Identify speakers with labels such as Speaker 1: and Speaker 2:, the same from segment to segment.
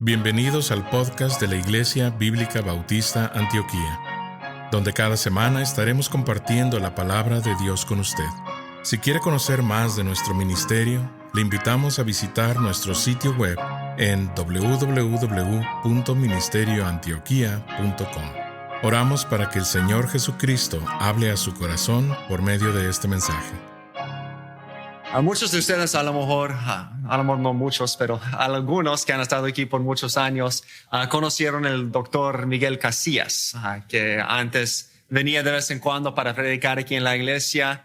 Speaker 1: Bienvenidos al podcast de la Iglesia Bíblica Bautista Antioquía, donde cada semana estaremos compartiendo la palabra de Dios con usted. Si quiere conocer más de nuestro ministerio, le invitamos a visitar nuestro sitio web en www.ministerioantioquia.com. Oramos para que el Señor Jesucristo hable a su corazón por medio de este mensaje.
Speaker 2: A muchos de ustedes, a lo mejor no muchos, pero algunos que han estado aquí por muchos años, conocieron el doctor Miguel Casillas, que antes venía de vez en cuando para predicar aquí en la iglesia.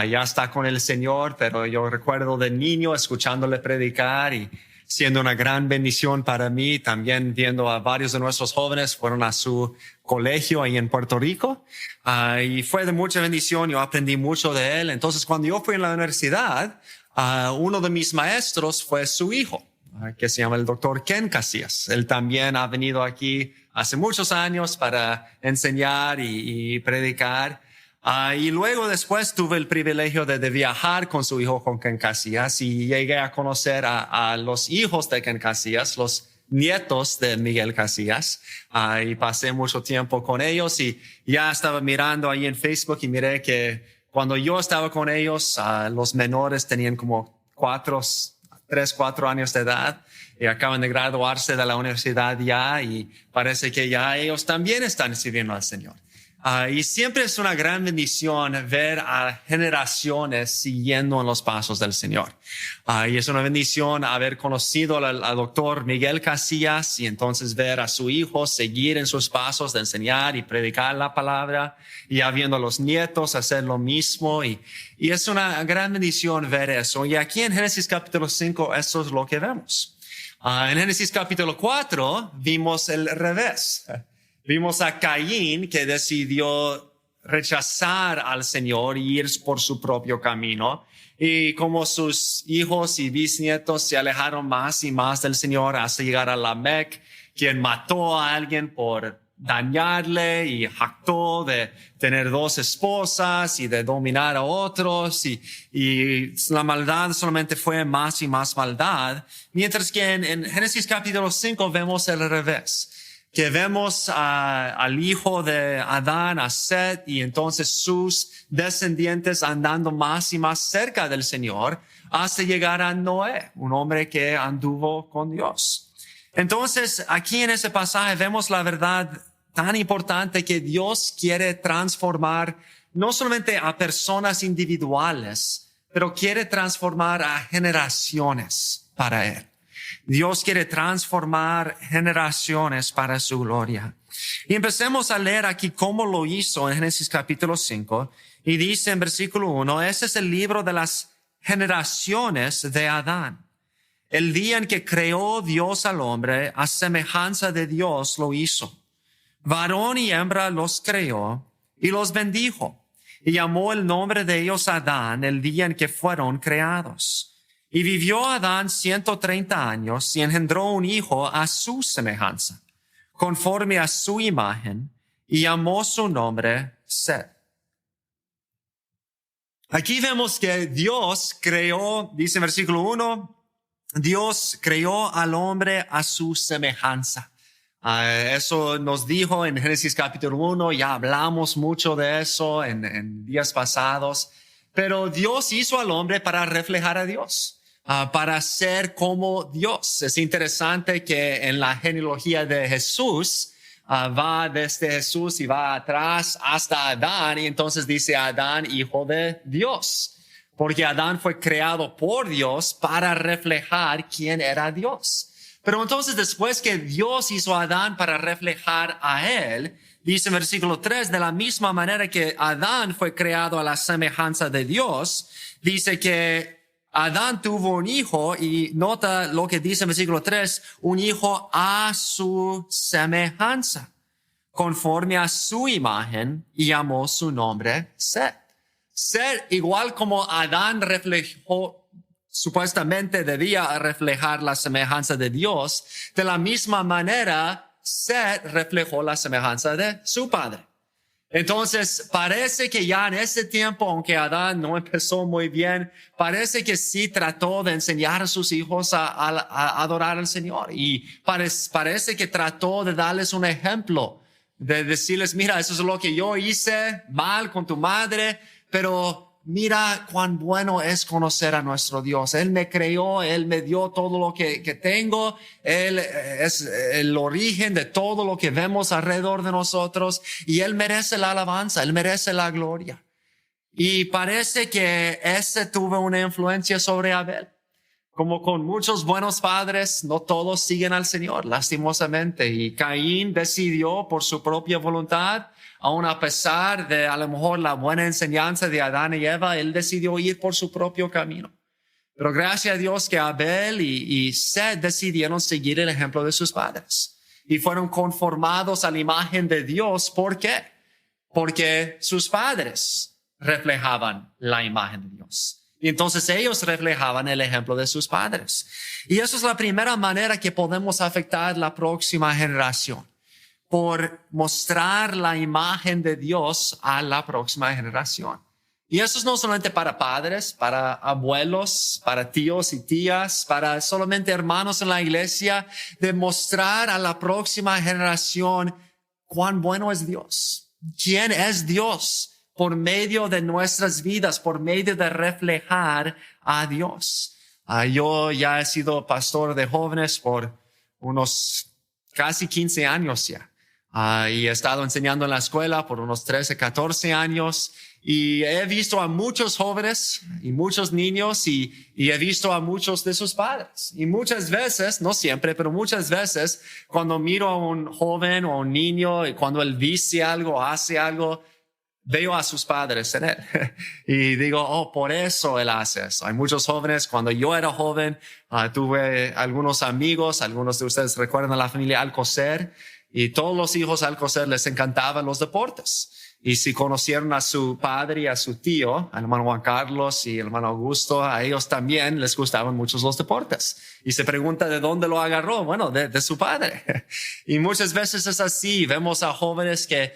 Speaker 2: Ya está con el Señor, pero yo recuerdo de niño escuchándole predicar y siendo una gran bendición para mí, también viendo a varios de nuestros jóvenes fueron a su colegio ahí en Puerto Rico, y fue de mucha bendición. Yo aprendí mucho de él. Entonces, cuando yo fui a la universidad, uno de mis maestros fue su hijo, que se llama el doctor Ken Casillas. Él también ha venido aquí hace muchos años para enseñar y predicar. Y luego después tuve el privilegio de viajar con su hijo, con Ken Casillas, y llegué a conocer a los hijos de Ken Casillas, los nietos de Miguel Casillas, y pasé mucho tiempo con ellos. Y ya estaba mirando ahí en Facebook y miré que cuando yo estaba con ellos, los menores tenían como 3, 4 años de edad y acaban de graduarse de la universidad ya, y parece que ya ellos también están sirviendo al Señor. Y siempre es una gran bendición ver a generaciones siguiendo en los pasos del Señor. Y es una bendición haber conocido al doctor Miguel Casillas y entonces ver a su hijo seguir en sus pasos de enseñar y predicar la palabra, y viendo a los nietos hacer lo mismo. Y es una gran bendición ver eso. Y aquí en Génesis capítulo 5, eso es lo que vemos. En Génesis capítulo 4 vimos el revés. Vimos a Caín, que decidió rechazar al Señor y ir por su propio camino. Y como sus hijos y bisnietos se alejaron más y más del Señor hasta llegar a Lamec, quien mató a alguien por dañarle y jactó de tener 2 esposas y de dominar a otros. Y la maldad solamente fue más y más maldad. Mientras que en Génesis capítulo 5 vemos el revés, que vemos al hijo de Adán, a Set, y entonces sus descendientes andando más y más cerca del Señor hasta llegar a Noé, un hombre que anduvo con Dios. Entonces, aquí en ese pasaje vemos la verdad tan importante que Dios quiere transformar no solamente a personas individuales, pero quiere transformar a generaciones para Él. Dios quiere transformar generaciones para su gloria. Y empecemos a leer aquí cómo lo hizo en Génesis capítulo 5. Y dice en versículo 1, ese es el libro de las generaciones de Adán. El día en que creó Dios al hombre, a semejanza de Dios lo hizo. Varón y hembra los creó y los bendijo. Y llamó el nombre de ellos Adán el día en que fueron creados. Y vivió Adán 130 años y engendró un hijo a su semejanza, conforme a su imagen, y llamó su nombre Set. Aquí vemos que Dios creó, dice en versículo 1, Dios creó al hombre a su semejanza. Eso nos dijo en Génesis capítulo 1, ya hablamos mucho de eso en días pasados, pero Dios hizo al hombre para reflejar a Dios. Para ser como Dios. Es interesante que en la genealogía de Jesús, va desde Jesús y va atrás hasta Adán, y entonces dice Adán, hijo de Dios. Porque Adán fue creado por Dios para reflejar quién era Dios. Pero entonces después que Dios hizo a Adán para reflejar a Él, dice en versículo 3, de la misma manera que Adán fue creado a la semejanza de Dios, dice que Adán tuvo un hijo, y nota lo que dice en versículo 3, un hijo a su semejanza, conforme a su imagen, y llamó su nombre Set. Set, igual como Adán reflejó, supuestamente debía reflejar la semejanza de Dios, de la misma manera Set reflejó la semejanza de su padre. Entonces, parece que ya en ese tiempo, aunque Adán no empezó muy bien, parece que sí trató de enseñar a sus hijos a adorar al Señor. Y parece que trató de darles un ejemplo, de decirles, mira, eso es lo que yo hice mal con tu madre, pero mira cuán bueno es conocer a nuestro Dios. Él me creó, Él me dio todo lo que tengo. Él es el origen de todo lo que vemos alrededor de nosotros y Él merece la alabanza, Él merece la gloria. Y parece que ese tuvo una influencia sobre Abel. Como con muchos buenos padres, no todos siguen al Señor, lastimosamente. Y Caín decidió por su propia voluntad, aun a pesar de a lo mejor la buena enseñanza de Adán y Eva, él decidió ir por su propio camino. Pero gracias a Dios que Abel y Seth decidieron seguir el ejemplo de sus padres. Y fueron conformados a la imagen de Dios. ¿Por qué? Porque sus padres reflejaban la imagen de Dios. Y entonces ellos reflejaban el ejemplo de sus padres. Y eso es la primera manera que podemos afectar la próxima generación, por mostrar la imagen de Dios a la próxima generación. Y eso es no solamente para padres, para abuelos, para tíos y tías, para solamente hermanos en la iglesia, de mostrar a la próxima generación cuán bueno es Dios, quién es Dios, por medio de nuestras vidas, por medio de reflejar a Dios. Yo ya he sido pastor de jóvenes por unos casi 15 años ya. Y he estado enseñando en la escuela por unos 13, 14 años. Y he visto a muchos jóvenes y muchos niños y he visto a muchos de sus padres. Y muchas veces, no siempre, pero muchas veces, cuando miro a un joven o a un niño y cuando él dice algo, hace algo, veo a sus padres en él y digo, oh, por eso él hace eso. Hay muchos jóvenes, cuando yo era joven, tuve algunos amigos, algunos de ustedes recuerdan la familia Alcocer, y todos los hijos Alcocer les encantaban los deportes. Y si conocieron a su padre y a su tío, al hermano Juan Carlos y el hermano Augusto, a ellos también les gustaban muchos los deportes. Y se pregunta de dónde lo agarró. Bueno, de su padre. Y muchas veces es así. Vemos a jóvenes que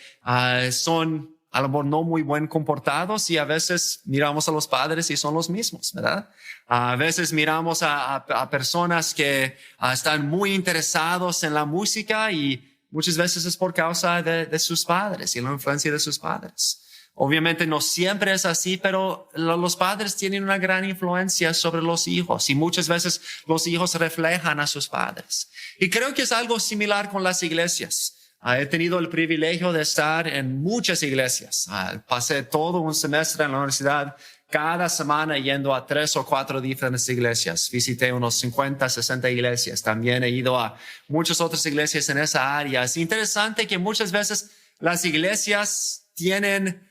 Speaker 2: son a lo mejor no muy buen comportados y a veces miramos a los padres y son los mismos, ¿verdad? A veces miramos a personas que están muy interesados en la música y muchas veces es por causa de sus padres y la influencia de sus padres. Obviamente no siempre es así, pero los padres tienen una gran influencia sobre los hijos y muchas veces los hijos reflejan a sus padres. Y creo que es algo similar con las iglesias. He tenido el privilegio de estar en muchas iglesias. Pasé todo un semestre en la universidad, cada semana yendo a 3 o 4 diferentes iglesias. Visité unos 50, 60 iglesias. También he ido a muchas otras iglesias en esa área. Es interesante que muchas veces las iglesias tienen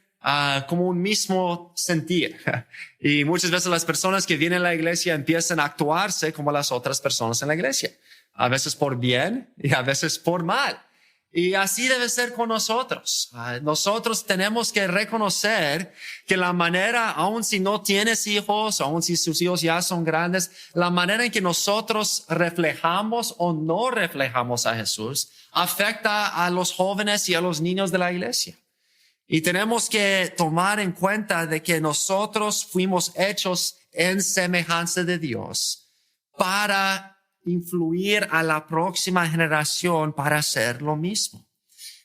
Speaker 2: como un mismo sentir. Y muchas veces las personas que vienen a la iglesia empiezan a actuarse como las otras personas en la iglesia. A veces por bien y a veces por mal. Y así debe ser con nosotros. Nosotros tenemos que reconocer que la manera, aun si no tienes hijos, aun si sus hijos ya son grandes, la manera en que nosotros reflejamos o no reflejamos a Jesús afecta a los jóvenes y a los niños de la iglesia. Y tenemos que tomar en cuenta de que nosotros fuimos hechos en semejanza de Dios para influir a la próxima generación para hacer lo mismo.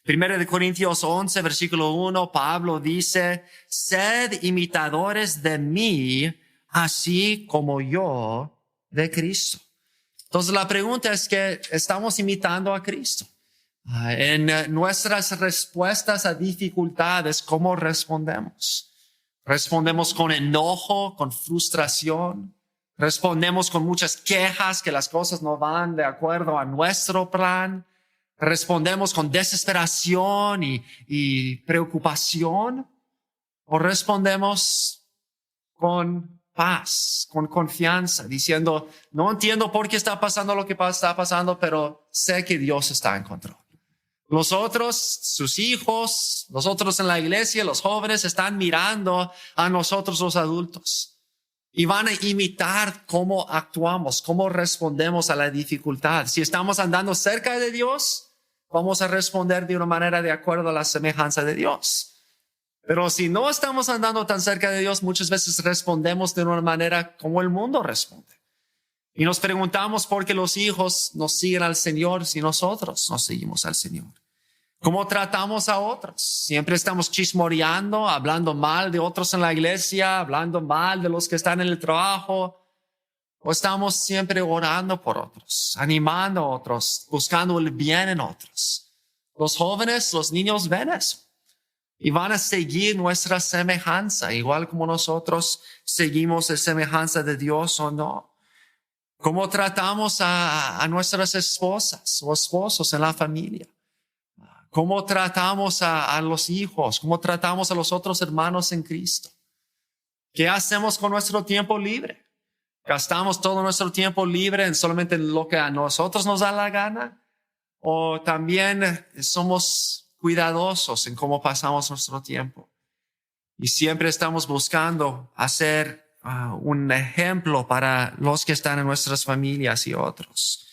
Speaker 2: 1 Corintios 11, versículo 1, Pablo dice, sed imitadores de mí, así como yo de Cristo. Entonces la pregunta es que estamos imitando a Cristo. En nuestras respuestas a dificultades, ¿cómo respondemos? ¿Respondemos con enojo, con frustración? Respondemos con muchas quejas que las cosas no van de acuerdo a nuestro plan. Respondemos con desesperación y preocupación. O respondemos con paz, con confianza, diciendo, no entiendo por qué está pasando lo que está pasando, pero sé que Dios está en control. Los otros, sus hijos, los otros en la iglesia, los jóvenes están mirando a nosotros los adultos. Y van a imitar cómo actuamos, cómo respondemos a la dificultad. Si estamos andando cerca de Dios, vamos a responder de una manera de acuerdo a la semejanza de Dios. Pero si no estamos andando tan cerca de Dios, muchas veces respondemos de una manera como el mundo responde. Y nos preguntamos por qué los hijos nos siguen al Señor si nosotros no seguimos al Señor. ¿Cómo tratamos a otros? Siempre estamos chismoreando, hablando mal de otros en la iglesia, hablando mal de los que están en el trabajo. ¿O estamos siempre orando por otros, animando a otros, buscando el bien en otros? Los jóvenes, los niños ven eso y van a seguir nuestra semejanza, igual como nosotros seguimos la semejanza de Dios o no. ¿Cómo tratamos a nuestras esposas o esposos en la familia? ¿Cómo tratamos a los hijos? ¿Cómo tratamos a los otros hermanos en Cristo? ¿Qué hacemos con nuestro tiempo libre? ¿Gastamos todo nuestro tiempo libre en solamente lo que a nosotros nos da la gana? ¿O también somos cuidadosos en cómo pasamos nuestro tiempo? Y siempre estamos buscando hacer un ejemplo para los que están en nuestras familias y otros.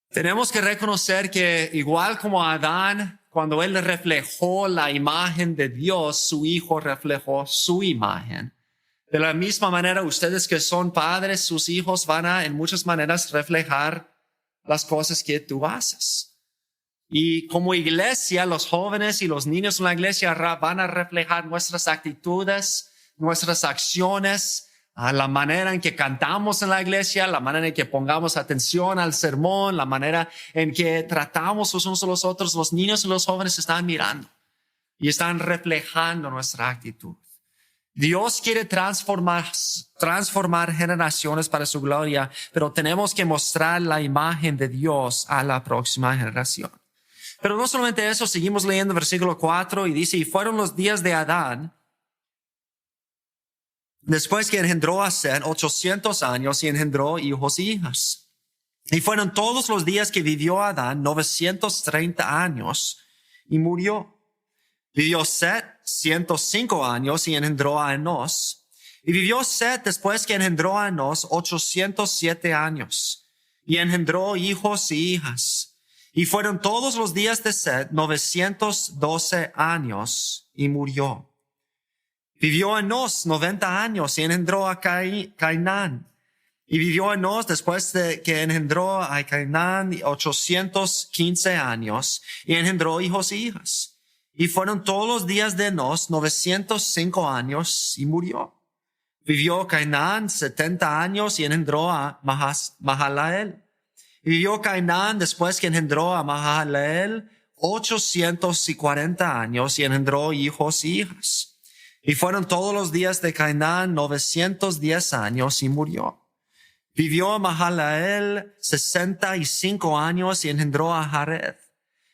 Speaker 2: Tenemos que reconocer que igual como Adán, cuando él reflejó la imagen de Dios, su hijo reflejó su imagen. De la misma manera, ustedes que son padres, sus hijos van a en muchas maneras reflejar las cosas que tú haces. Y como iglesia, los jóvenes y los niños en la iglesia van a reflejar nuestras actitudes, nuestras acciones, la manera en que cantamos en la iglesia, la manera en que pongamos atención al sermón, la manera en que tratamos los unos a los otros. Los niños y los jóvenes están mirando y están reflejando nuestra actitud. Dios quiere transformar generaciones para su gloria, pero tenemos que mostrar la imagen de Dios a la próxima generación. Pero no solamente eso, seguimos leyendo versículo 4 y dice, y fueron los días de Adán, después que engendró a Set, 800 años y engendró hijos y hijas. Y fueron todos los días que vivió Adán, 930 años, y murió. Vivió Set 105 años y engendró a Enos. Y vivió Set después que engendró a Enos 807 años y engendró hijos y hijas. Y fueron todos los días de Set 912 años y murió. Vivió Enos 90 años y engendró a Cainán. Y vivió Enos después de que engendró a Cainán 815 años y engendró hijos y hijas. Y fueron todos los días de Enos 905 años y murió. Vivió Cainán 70 años y engendró a Mahalaleel. Y vivió Cainán después que engendró a Mahalaleel 840 años y engendró hijos y hijas. Y fueron todos los días de Cainán 910 años y murió. Vivió Mahalaleel 65 años y engendró a Jared.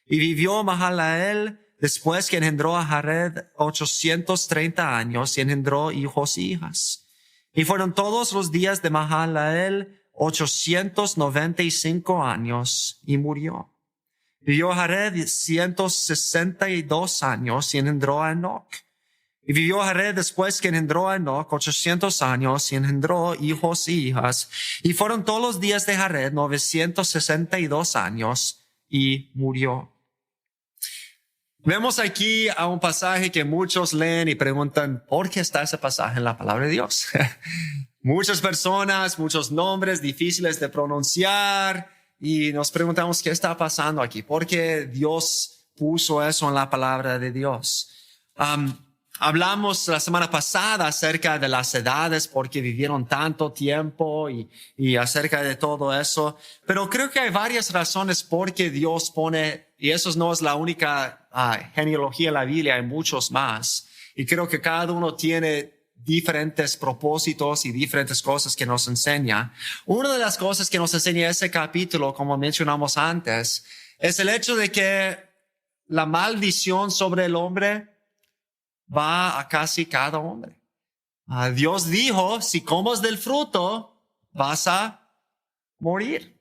Speaker 2: Y vivió Mahalaleel después que engendró a Jared 830 años y engendró hijos y hijas. Y fueron todos los días de Mahalaleel 895 años y murió. Vivió Jared 162 años y engendró a Enoch. Y vivió Jared después que engendró a Enoch 800 años y engendró hijos y hijas. Y fueron todos los días de Jared 962 años y murió. Vemos aquí a un pasaje que muchos leen y preguntan, ¿por qué está ese pasaje en la palabra de Dios? Muchas personas, muchos nombres difíciles de pronunciar y nos preguntamos qué está pasando aquí. ¿Por qué Dios puso eso en la palabra de Dios? Hablamos la semana pasada acerca de las edades porque vivieron tanto tiempo y acerca de todo eso. Pero creo que hay varias razones por qué Dios pone, y eso no es la única genealogía en la Biblia, hay muchos más. Y creo que cada uno tiene diferentes propósitos y diferentes cosas que nos enseña. Una de las cosas que nos enseña ese capítulo, como mencionamos antes, es el hecho de que la maldición sobre el hombre va a casi cada hombre. Dios dijo, si comes del fruto, vas a morir.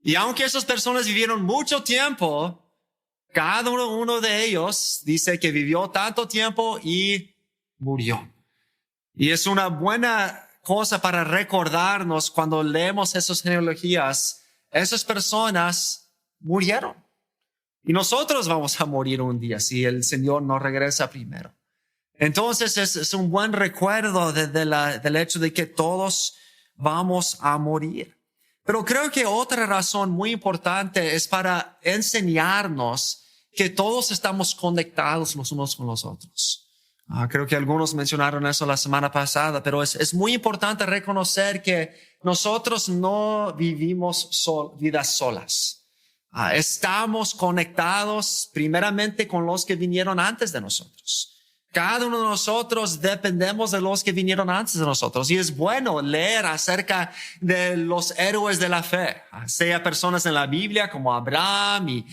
Speaker 2: Y aunque esas personas vivieron mucho tiempo, cada uno de ellos dice que vivió tanto tiempo y murió. Y es una buena cosa para recordarnos cuando leemos esas genealogías, esas personas murieron. Y nosotros vamos a morir un día si el Señor no regresa primero. Entonces es un buen recuerdo del hecho de que todos vamos a morir. Pero creo que otra razón muy importante es para enseñarnos que todos estamos conectados los unos con los otros. Creo que algunos mencionaron eso la semana pasada, pero es muy importante reconocer que nosotros no vivimos vidas solas. Estamos conectados primeramente con los que vinieron antes de nosotros. Cada uno de nosotros dependemos de los que vinieron antes de nosotros. Y es bueno leer acerca de los héroes de la fe, sea personas en la Biblia como Abraham y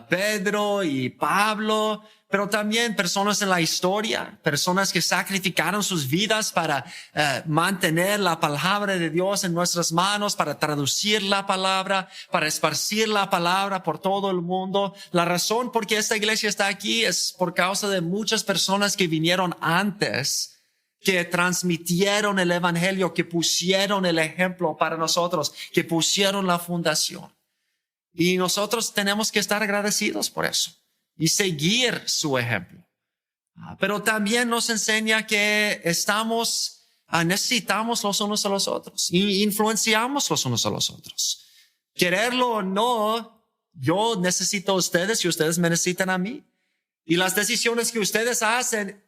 Speaker 2: Pedro y Pablo, pero también personas en la historia, personas que sacrificaron sus vidas para mantener la palabra de Dios en nuestras manos, para traducir la palabra, para esparcir la palabra por todo el mundo. La razón por qué esta iglesia está aquí es por causa de muchas personas que vinieron antes, que transmitieron el evangelio, que pusieron el ejemplo para nosotros, que pusieron la fundación. Y nosotros tenemos que estar agradecidos por eso y seguir su ejemplo. Pero también nos enseña que necesitamos los unos a los otros y influenciamos los unos a los otros. Quererlo o no, yo necesito a ustedes y ustedes me necesitan a mí. Y las decisiones que ustedes hacen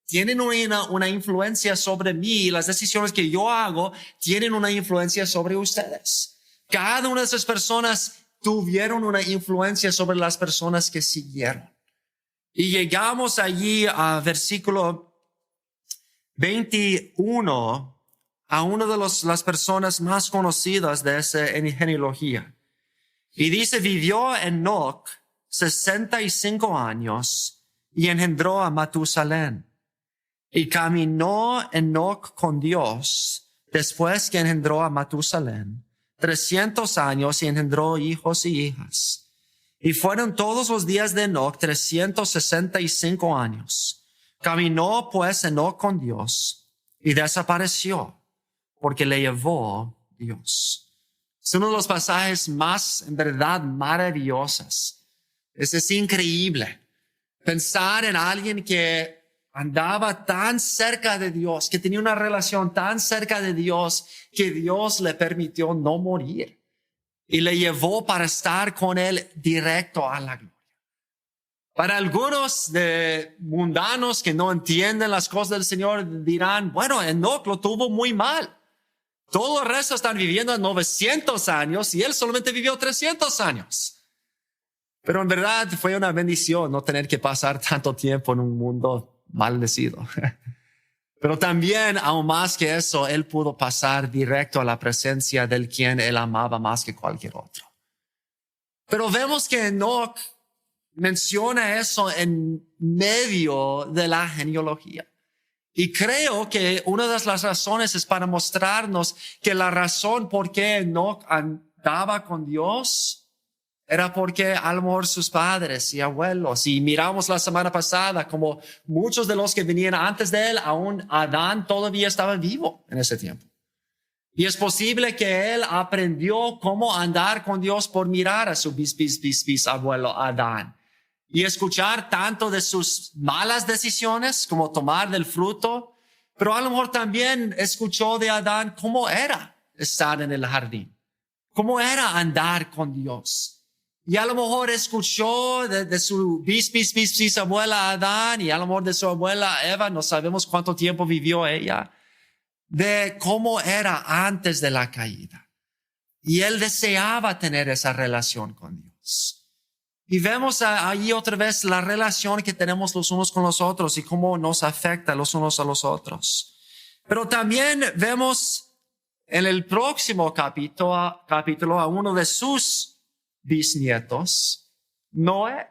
Speaker 2: tienen una influencia sobre mí, y las decisiones que yo hago tienen una influencia sobre ustedes. Cada una de esas personas tuvieron una influencia sobre las personas que siguieron. Y llegamos allí a versículo 21, a una de las personas más conocidas de esa genealogía. Y dice, vivió Enoc 65 años y engendró a Matusalén. Y caminó Enoc con Dios después que engendró a Matusalén 300 años y engendró hijos y hijas. Y fueron todos los días de Enoc 365 años. Caminó pues Enoc con Dios y desapareció porque le llevó Dios. Es uno de los pasajes más, en verdad, maravillosos. Es increíble pensar en alguien que andaba tan cerca de Dios, que tenía una relación tan cerca de Dios, que Dios le permitió no morir y le llevó para estar con él directo a la gloria. Para algunos de mundanos que no entienden las cosas del Señor dirán, bueno, Enoc lo tuvo muy mal. Todo el resto están viviendo 900 años y él solamente vivió 300 años. Pero en verdad fue una bendición no tener que pasar tanto tiempo en un mundo maldecido. Pero también, aún más que eso, él pudo pasar directo a la presencia del quien él amaba más que cualquier otro. Pero vemos que Enoc menciona eso en medio de la genealogía. Y creo que una de las razones es para mostrarnos que la razón por qué Enoc andaba con Dios era porque a lo mejor sus padres y abuelos, y miramos la semana pasada como muchos de los que venían antes de él, aún Adán todavía estaba vivo en ese tiempo. Y es posible que él aprendió cómo andar con Dios por mirar a su bisabuelo Adán y escuchar tanto de sus malas decisiones como tomar del fruto, pero a lo mejor también escuchó de Adán cómo era estar en el jardín, cómo era andar con Dios. Y a lo mejor escuchó de su bisabuela Adán y a lo mejor de su abuela Eva, no sabemos cuánto tiempo vivió ella, de cómo era antes de la caída. Y él deseaba tener esa relación con Dios. Y vemos ahí otra vez la relación que tenemos los unos con los otros y cómo nos afecta los unos a los otros. Pero también vemos en el próximo capítulo a uno de sus bisnietos, Noé.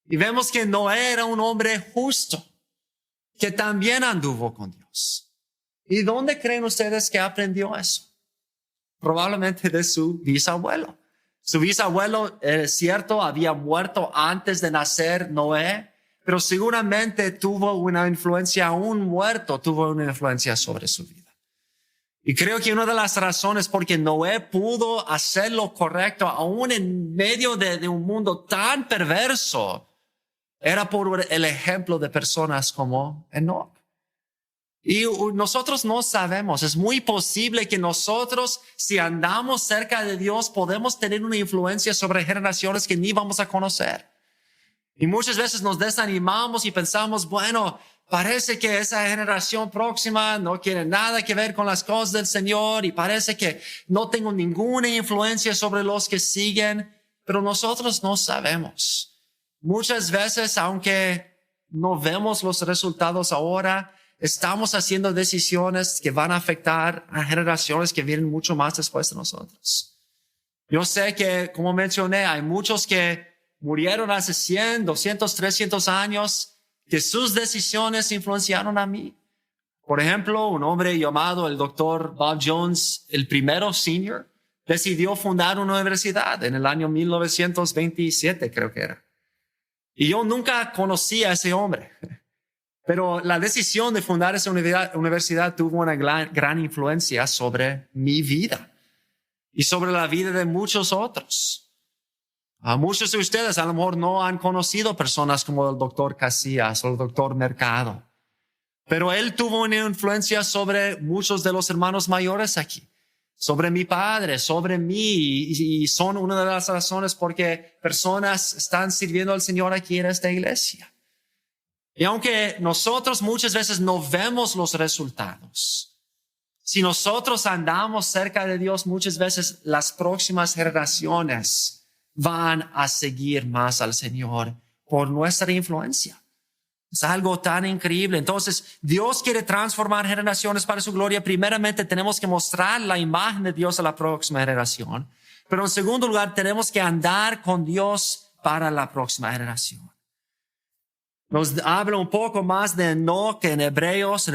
Speaker 2: Y vemos que Noé era un hombre justo, que también anduvo con Dios. ¿Y dónde creen ustedes que aprendió eso? Probablemente de su bisabuelo. Su bisabuelo, es cierto, había muerto antes de nacer Noé, pero seguramente tuvo una influencia, aún muerto, tuvo una influencia sobre su vida. Y creo que una de las razones porque Noé pudo hacer lo correcto aún en medio de un mundo tan perverso era por el ejemplo de personas como Enoch. Y nosotros no sabemos, es muy posible que nosotros, si andamos cerca de Dios, podemos tener una influencia sobre generaciones que ni vamos a conocer. Y muchas veces nos desanimamos y pensamos, bueno, parece que esa generación próxima no quiere nada que ver con las cosas del Señor y parece que no tengo ninguna influencia sobre los que siguen, pero nosotros no sabemos. Muchas veces, aunque no vemos los resultados ahora, estamos haciendo decisiones que van a afectar a generaciones que vienen mucho más después de nosotros. Yo sé que, como mencioné, hay muchos que murieron hace 100, 200, 300 años, que sus decisiones influenciaron a mí. Por ejemplo, un hombre llamado el Dr. Bob Jones, el primero senior, decidió fundar una universidad en el año 1927, creo que era. Y yo nunca conocí a ese hombre. Pero la decisión de fundar esa universidad tuvo una gran influencia sobre mi vida y sobre la vida de muchos otros. Muchos de ustedes a lo mejor no han conocido personas como el doctor Casillas o el doctor Mercado, pero él tuvo una influencia sobre muchos de los hermanos mayores aquí, sobre mi padre, sobre mí, y son una de las razones por qué personas están sirviendo al Señor aquí en esta iglesia. Y aunque nosotros muchas veces no vemos los resultados, si nosotros andamos cerca de Dios, muchas veces las próximas generaciones van a seguir más al Señor por nuestra influencia. Es algo tan increíble. Entonces, Dios quiere transformar generaciones para su gloria. Primeramente, tenemos que mostrar la imagen de Dios a la próxima generación. Pero en segundo lugar, tenemos que andar con Dios para la próxima generación. Nos habla un poco más de Enoch en Hebreos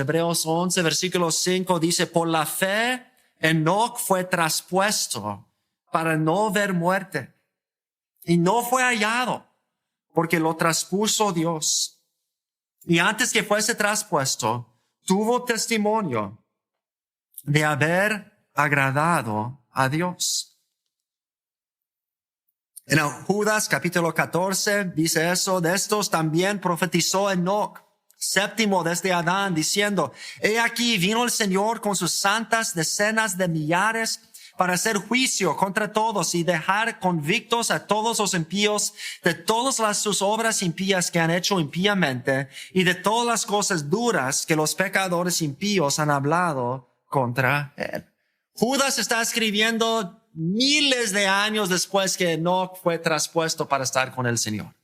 Speaker 2: 11, versículo 5, dice, por la fe, Enoch fue traspuesto para no ver muerte. Y no fue hallado, porque lo traspuso Dios. Y antes que fuese traspuesto, tuvo testimonio de haber agradado a Dios. En Judas capítulo 14 dice eso, de estos también profetizó Enoch, séptimo desde Adán, diciendo, he aquí vino el Señor con sus santas decenas de millares para hacer juicio contra todos y dejar convictos a todos los impíos de todas sus obras impías que han hecho impíamente y de todas las cosas duras que los pecadores impíos han hablado contra él. Judas está escribiendo miles de años después que Enoch fue traspuesto para estar con el Señor.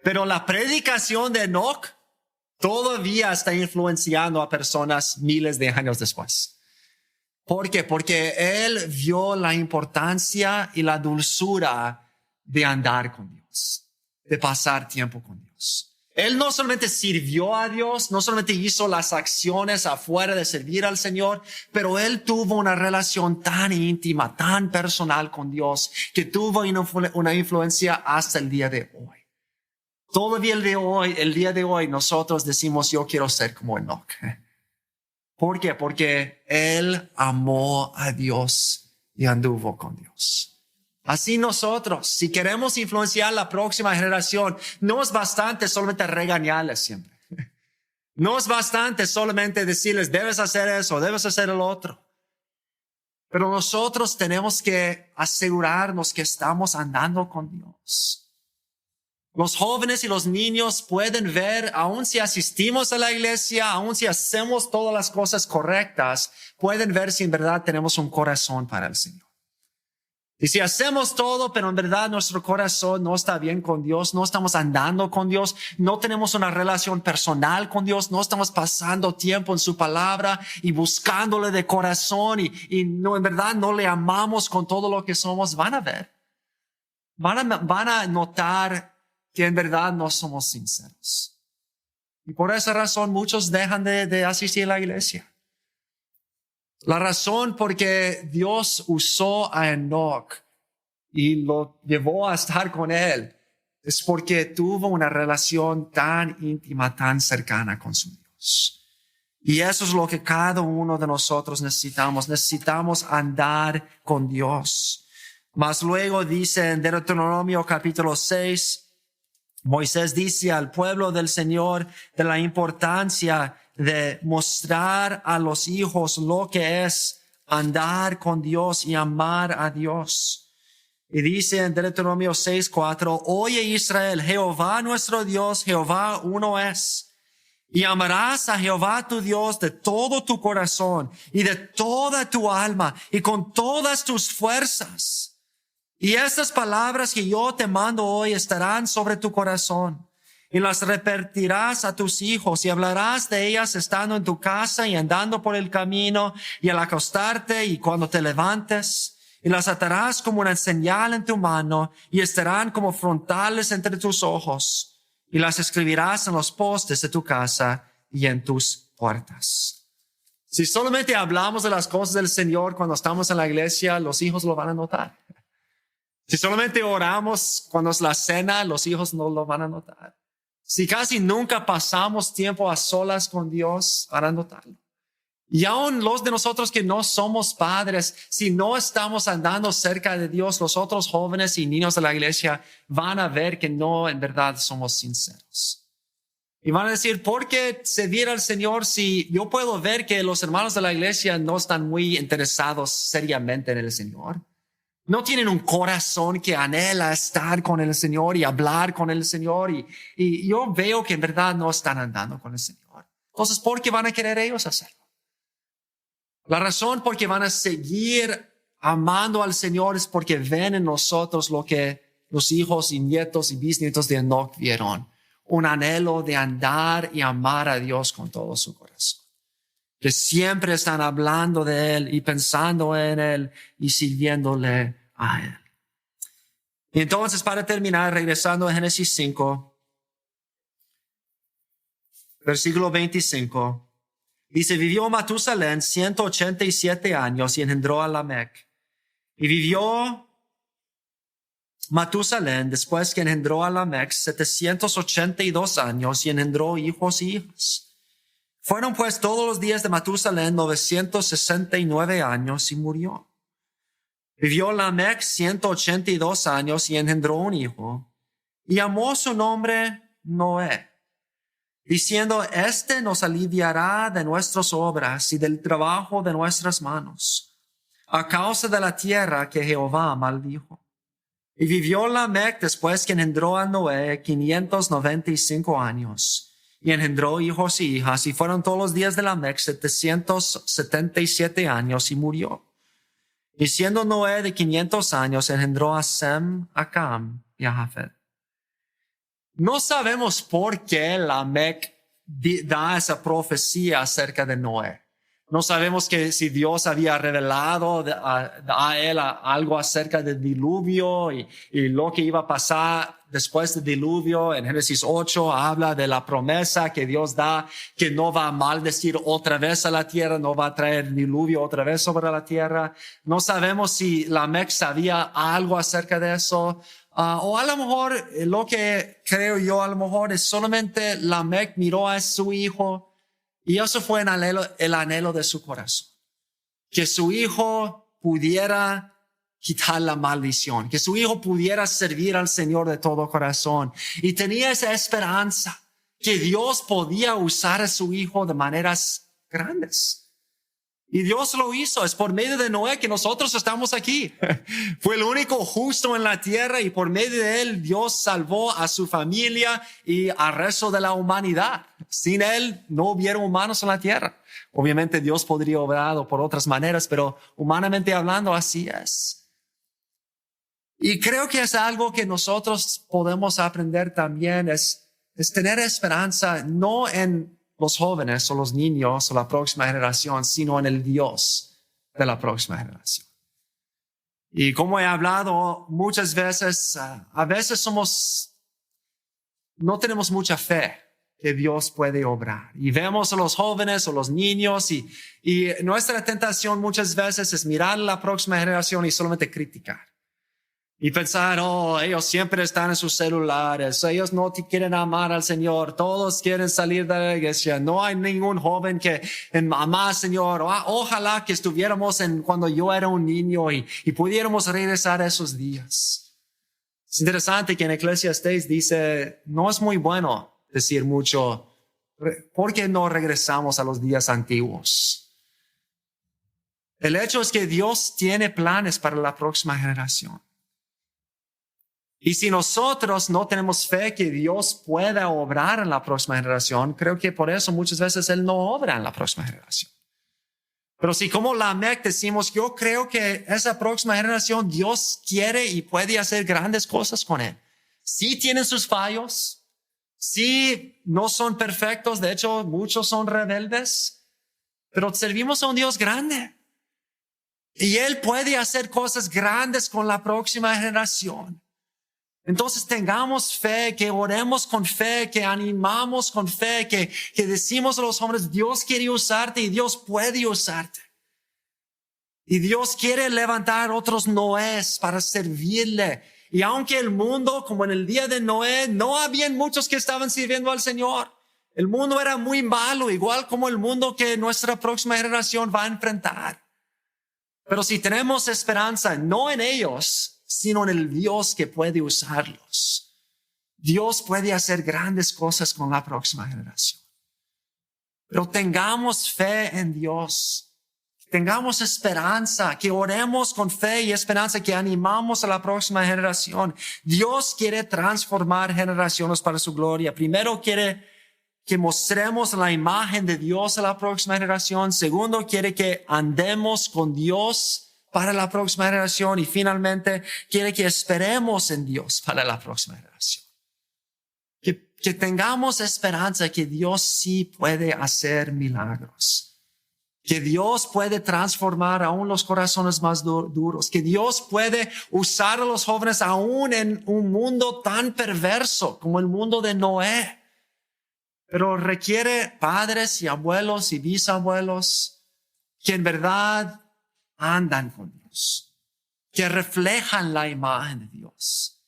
Speaker 2: Pero la predicación de Enoch todavía está influenciando a personas miles de años después. ¿Por qué? Porque él vio la importancia y la dulzura de andar con Dios, de pasar tiempo con Dios. Él no solamente sirvió a Dios, no solamente hizo las acciones afuera de servir al Señor, pero él tuvo una relación tan íntima, tan personal con Dios, que tuvo una influencia hasta el día de hoy. Todavía el día de hoy, nosotros decimos, yo quiero ser como Enoch. ¿Por qué? Porque él amó a Dios y anduvo con Dios. Así nosotros, si queremos influenciar la próxima generación, no es bastante solamente regañarles siempre. No es bastante solamente decirles, debes hacer eso, debes hacer el otro. Pero nosotros tenemos que asegurarnos que estamos andando con Dios. Los jóvenes y los niños pueden ver, aun si asistimos a la iglesia, aun si hacemos todas las cosas correctas, pueden ver si en verdad tenemos un corazón para el Señor. Y si hacemos todo, pero en verdad nuestro corazón no está bien con Dios, no estamos andando con Dios, no tenemos una relación personal con Dios, no estamos pasando tiempo en su palabra y buscándole de corazón y no, en verdad no le amamos con todo lo que somos, van a ver. Van a notar que en verdad no somos sinceros. Y por esa razón muchos dejan de asistir a la iglesia. La razón por que Dios usó a Enoch y lo llevó a estar con él es porque tuvo una relación tan íntima, tan cercana con su Dios. Y eso es lo que cada uno de nosotros necesitamos. Necesitamos andar con Dios. Mas luego dice en Deuteronomio capítulo 6, Moisés dice al pueblo del Señor de la importancia de mostrar a los hijos lo que es andar con Dios y amar a Dios. Y dice en Deuteronomio 6:4, oye Israel, Jehová nuestro Dios, Jehová uno es. Y amarás a Jehová tu Dios de todo tu corazón y de toda tu alma y con todas tus fuerzas. Y estas palabras que yo te mando hoy estarán sobre tu corazón. Y las repetirás a tus hijos y hablarás de ellas estando en tu casa y andando por el camino y al acostarte y cuando te levantes. Y las atarás como una señal en tu mano y estarán como frontales entre tus ojos. Y las escribirás en los postes de tu casa y en tus puertas. Si solamente hablamos de las cosas del Señor cuando estamos en la iglesia, los hijos lo van a notar. Si solamente oramos cuando es la cena, los hijos no lo van a notar. Si casi nunca pasamos tiempo a solas con Dios, van a notarlo. Y aún los de nosotros que no somos padres, si no estamos andando cerca de Dios, los otros jóvenes y niños de la iglesia van a ver que no en verdad somos sinceros. Y van a decir, ¿por qué servir al Señor si yo puedo ver que los hermanos de la iglesia no están muy interesados seriamente en el Señor? No tienen un corazón que anhela estar con el Señor y hablar con el Señor. Y yo veo que en verdad no están andando con el Señor. Entonces, ¿por qué van a querer ellos hacerlo? La razón por qué van a seguir amando al Señor es porque ven en nosotros lo que los hijos y nietos y bisnietos de Enoc vieron. Un anhelo de andar y amar a Dios con todo su corazón. Que siempre están hablando de Él y pensando en Él y sirviéndole a Él. Y entonces, para terminar, regresando a Génesis 5, versículo 25. Dice, vivió Matusalén 187 años y engendró a Lamec. Y vivió Matusalén después que engendró a Lamec 782 años y engendró hijos y hijas. Fueron pues todos los días de Matusalén 969 años y murió. Vivió Lamec 182 años y engendró un hijo y llamó su nombre Noé, diciendo, este nos aliviará de nuestras obras y del trabajo de nuestras manos, a causa de la tierra que Jehová maldijo. Y vivió Lamec después que engendró a Noé 595 años, y engendró hijos y hijas, y fueron todos los días de Lamec 777 años, y murió. Y siendo Noé de 500 años, engendró a Sem, a Cam y a Jafet. No sabemos por qué Lamec da esa profecía acerca de Noé. No sabemos que si Dios había revelado a él algo acerca del diluvio y lo que iba a pasar después del diluvio. En Génesis 8 habla de la promesa que Dios da, que no va a maldecir otra vez a la tierra, no va a traer diluvio otra vez sobre la tierra. No sabemos si Lamec sabía algo acerca de eso. O a lo mejor, lo que creo yo, a lo mejor es solamente Lamec miró a su hijo y eso fue el anhelo de su corazón. Que su hijo pudiera quitar la maldición, que su hijo pudiera servir al Señor de todo corazón. Y tenía esa esperanza que Dios podía usar a su hijo de maneras grandes. Y Dios lo hizo. Es por medio de Noé que nosotros estamos aquí. Fue el único justo en la tierra y por medio de él Dios salvó a su familia y al resto de la humanidad. Sin él no hubiera humanos en la tierra. Obviamente Dios podría obrar por otras maneras, pero humanamente hablando así es. Y creo que es algo que nosotros podemos aprender también, es tener esperanza no en los jóvenes o los niños o la próxima generación, sino en el Dios de la próxima generación. Y como he hablado muchas veces, a veces no tenemos mucha fe que Dios puede obrar. Y vemos a los jóvenes o los niños y nuestra tentación muchas veces es mirar a la próxima generación y solamente criticar. Y pensar, ellos siempre están en sus celulares, ellos no te quieren amar al Señor, todos quieren salir de la iglesia, no hay ningún joven que ama al Señor. Ojalá que estuviéramos cuando yo era un niño y pudiéramos regresar a esos días. Es interesante que en Eclesiastés dice, no es muy bueno decir mucho, ¿por qué no regresamos a los días antiguos? El hecho es que Dios tiene planes para la próxima generación. Y si nosotros no tenemos fe que Dios pueda obrar en la próxima generación, creo que por eso muchas veces Él no obra en la próxima generación. Pero si como Lamec decimos, yo creo que esa próxima generación Dios quiere y puede hacer grandes cosas con Él. Sí tienen sus fallos, sí no son perfectos, de hecho muchos son rebeldes, pero servimos a un Dios grande. Y Él puede hacer cosas grandes con la próxima generación. Entonces tengamos fe, que oremos con fe, que animamos con fe, que decimos a los hombres, Dios quiere usarte y Dios puede usarte. Y Dios quiere levantar otros Noés para servirle. Y aunque el mundo, como en el día de Noé, no habían muchos que estaban sirviendo al Señor. El mundo era muy malo, igual como el mundo que nuestra próxima generación va a enfrentar. Pero si tenemos esperanza, no en ellos, sino en el Dios que puede usarlos. Dios puede hacer grandes cosas con la próxima generación. Pero tengamos fe en Dios. Tengamos esperanza, que oremos con fe y esperanza, que animamos a la próxima generación. Dios quiere transformar generaciones para su gloria. Primero quiere que mostremos la imagen de Dios a la próxima generación. Segundo, quiere que andemos con Dios para la próxima generación. Y finalmente, quiere que esperemos en Dios para la próxima generación. Que tengamos esperanza que Dios sí puede hacer milagros. Que Dios puede transformar aún los corazones más duros. Que Dios puede usar a los jóvenes aún en un mundo tan perverso como el mundo de Noé. Pero requiere padres y abuelos y bisabuelos que en verdad andan con Dios, que reflejan la imagen de Dios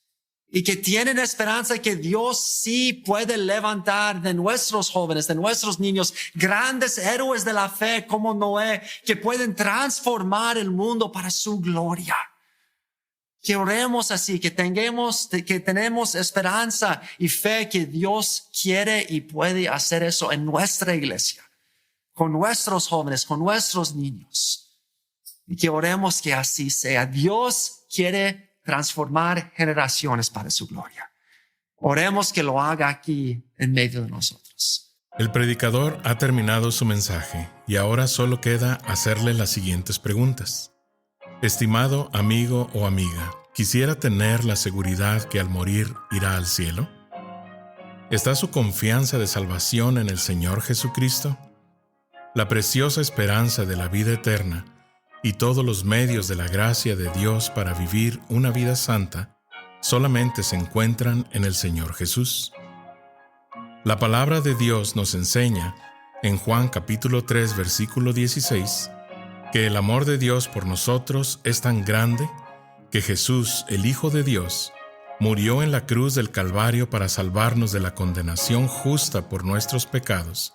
Speaker 2: y que tienen esperanza que Dios sí puede levantar de nuestros jóvenes, de nuestros niños, grandes héroes de la fe como Noé, que pueden transformar el mundo para su gloria. Que oremos así, que tenemos esperanza y fe que Dios quiere y puede hacer eso en nuestra iglesia, con nuestros jóvenes, con nuestros niños. Y que oremos que así sea. Dios quiere transformar generaciones para su gloria. Oremos que lo haga aquí en medio de nosotros.
Speaker 1: El predicador ha terminado su mensaje y ahora solo queda hacerle las siguientes preguntas. Estimado amigo o amiga, ¿quisiera tener la seguridad que al morir irá al cielo? ¿Está su confianza de salvación en el Señor Jesucristo? La preciosa esperanza de la vida eterna y todos los medios de la gracia de Dios para vivir una vida santa solamente se encuentran en el Señor Jesús. La palabra de Dios nos enseña, en Juan capítulo 3, versículo 16, que el amor de Dios por nosotros es tan grande que Jesús, el Hijo de Dios, murió en la cruz del Calvario para salvarnos de la condenación justa por nuestros pecados,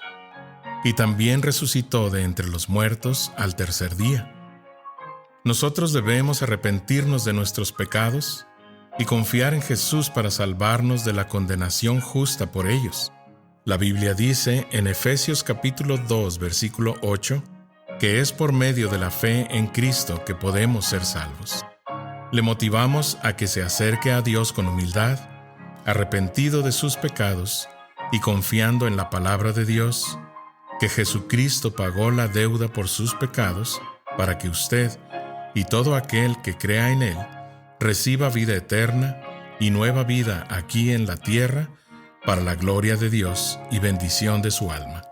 Speaker 1: y también resucitó de entre los muertos al tercer día. Nosotros debemos arrepentirnos de nuestros pecados y confiar en Jesús para salvarnos de la condenación justa por ellos. La Biblia dice en Efesios capítulo 2, versículo 8, que es por medio de la fe en Cristo que podemos ser salvos. Le motivamos a que se acerque a Dios con humildad, arrepentido de sus pecados y confiando en la palabra de Dios, que Jesucristo pagó la deuda por sus pecados para que usted y todo aquel que crea en Él reciba vida eterna y nueva vida aquí en la tierra para la gloria de Dios y bendición de su alma.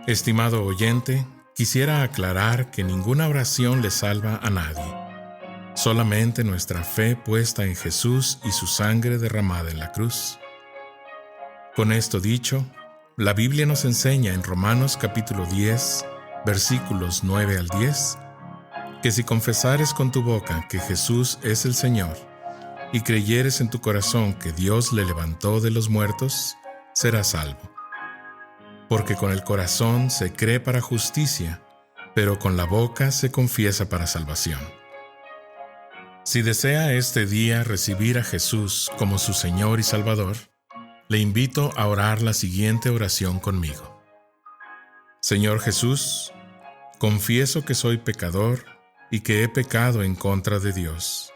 Speaker 1: Estimado oyente, quisiera aclarar que ninguna oración le salva a nadie. Solamente nuestra fe puesta en Jesús y su sangre derramada en la cruz. Con esto dicho, la Biblia nos enseña en Romanos capítulo 10, versículos 9 al 10, que si confesares con tu boca que Jesús es el Señor, y creyeres en tu corazón que Dios le levantó de los muertos, serás salvo. Porque con el corazón se cree para justicia, pero con la boca se confiesa para salvación. Si desea este día recibir a Jesús como su Señor y Salvador, le invito a orar la siguiente oración conmigo. Señor Jesús, confieso que soy pecador y que he pecado en contra de Dios.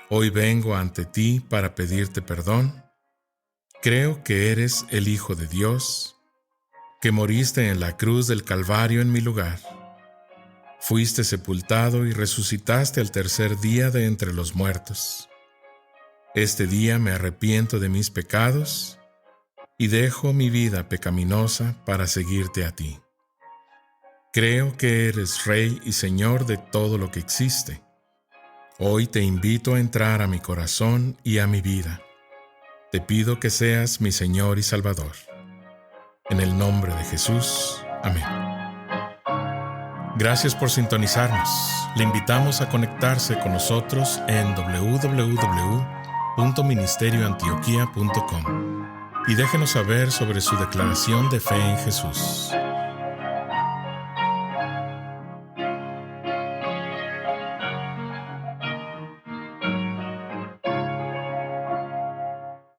Speaker 1: Hoy vengo ante ti para pedirte perdón. Creo que eres el Hijo de Dios, que moriste en la cruz del Calvario en mi lugar. Fuiste sepultado y resucitaste al tercer día de entre los muertos. Este día me arrepiento de mis pecados y dejo mi vida pecaminosa para seguirte a ti. Creo que eres Rey y Señor de todo lo que existe. Hoy te invito a entrar a mi corazón y a mi vida. Te pido que seas mi Señor y Salvador. En el nombre de Jesús. Amén. Gracias por sintonizarnos. Le invitamos a conectarse con nosotros en www.ministerioantioquia.com y déjenos saber sobre su declaración de fe en Jesús.